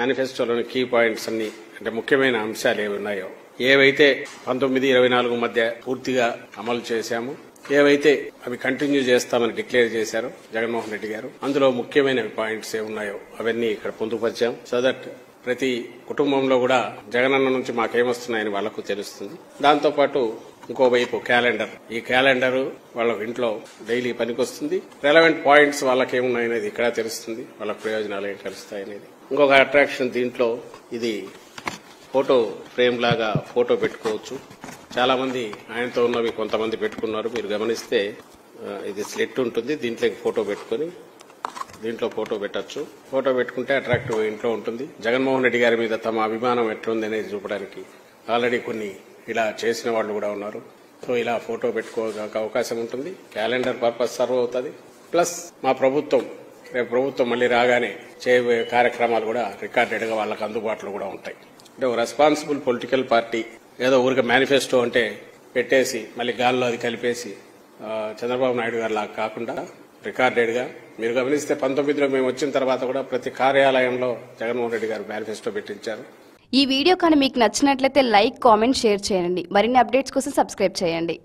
మేనిఫెస్టోలోని key points అన్ని అంటే ముఖ్యమైన అంశాలు ఏవి ఉన్నాయో, ఏవైతే 19-24 మధ్య పూర్తిగా అమలు చేశాము, ఏవైతే అవి కంటిన్యూ చేస్తామని డిక్లేర్ చేశారో జగన్మోహన్ రెడ్డి గారు, అందులో ముఖ్యమైన పాయింట్స్ ఏమున్నాయో అవన్నీ ఇక్కడ పొందుపరిచాం. సో దట్ ప్రతి కుటుంబంలో కూడా జగనన్న నుంచి మాకేమొస్తున్నాయని వాళ్లకు తెలుస్తుంది. దాంతోపాటు ఇంకోవైపు క్యాలెండర్, ఈ క్యాలెండర్ వాళ్ళ ఇంట్లో డైలీ పనికొస్తుంది. రెలవెంట్ పాయింట్స్ వాళ్ళకి ఏమున్నాయనేది ఇక్కడ తెలుస్తుంది, వాళ్ళ ప్రయోజనాలు ఏం కలుస్తాయనేది. ఇంకొక అట్రాక్షన్ దీంట్లో ఇది ఫోటో ఫ్రేమ్ లాగా ఫోటో పెట్టుకోవచ్చు. చాలా మంది ఆయనతో ఉన్నవి కొంతమంది పెట్టుకున్నారు. మీరు గమనిస్తే ఇది స్లిట్ ఉంటుంది, దీంట్లో ఫోటో పెట్టుకుని దీంట్లో ఫోటో పెట్టచ్చు. ఫోటో పెట్టుకుంటే అట్రాక్టివ్ ఇంట్లో ఉంటుంది. జగన్మోహన్ రెడ్డి గారి మీద తమ అభిమానం ఎట్లుంది అనేది చూపడానికి ఆల్రెడీ కొన్ని ఇలా చేసిన వాళ్ళు కూడా ఉన్నారు. సో ఇలా ఫోటో పెట్టుకోవడానికి అవకాశం ఉంటుంది. క్యాలెండర్ పర్పస్ సర్వ్ అవుతుంది. ప్లస్ మా ప్రభుత్వం రేపు ప్రభుత్వం మళ్లీ రాగానే చేయబోయే కార్యక్రమాలు కూడా రికార్డెడ్ గా వాళ్ళకి అందుబాటులో కూడా ఉంటాయి. అంటే ఒక రెస్పాన్సిబుల్ పొలిటికల్ పార్టీ ఏదో ఊరికి మేనిఫెస్టో అంటే పెట్టేసి మళ్లీ గాల్లో అది కలిపేసి చంద్రబాబు నాయుడు గారు లాగా కాకుండా రికార్డెడ్ గా మీరు గమనిస్తే 19లో మేము వచ్చిన తర్వాత కూడా ప్రతి కార్యాలయంలో జగన్మోహన్ రెడ్డి గారు మేనిఫెస్టో పెట్టించారు. ఈ వీడియో కానీ మీకు నచ్చినట్లయితే లైక్, కామెంట్, షేర్ చేయండి. మరిన్ని అప్డేట్స్ కోసం సబ్స్క్రైబ్ చేయండి.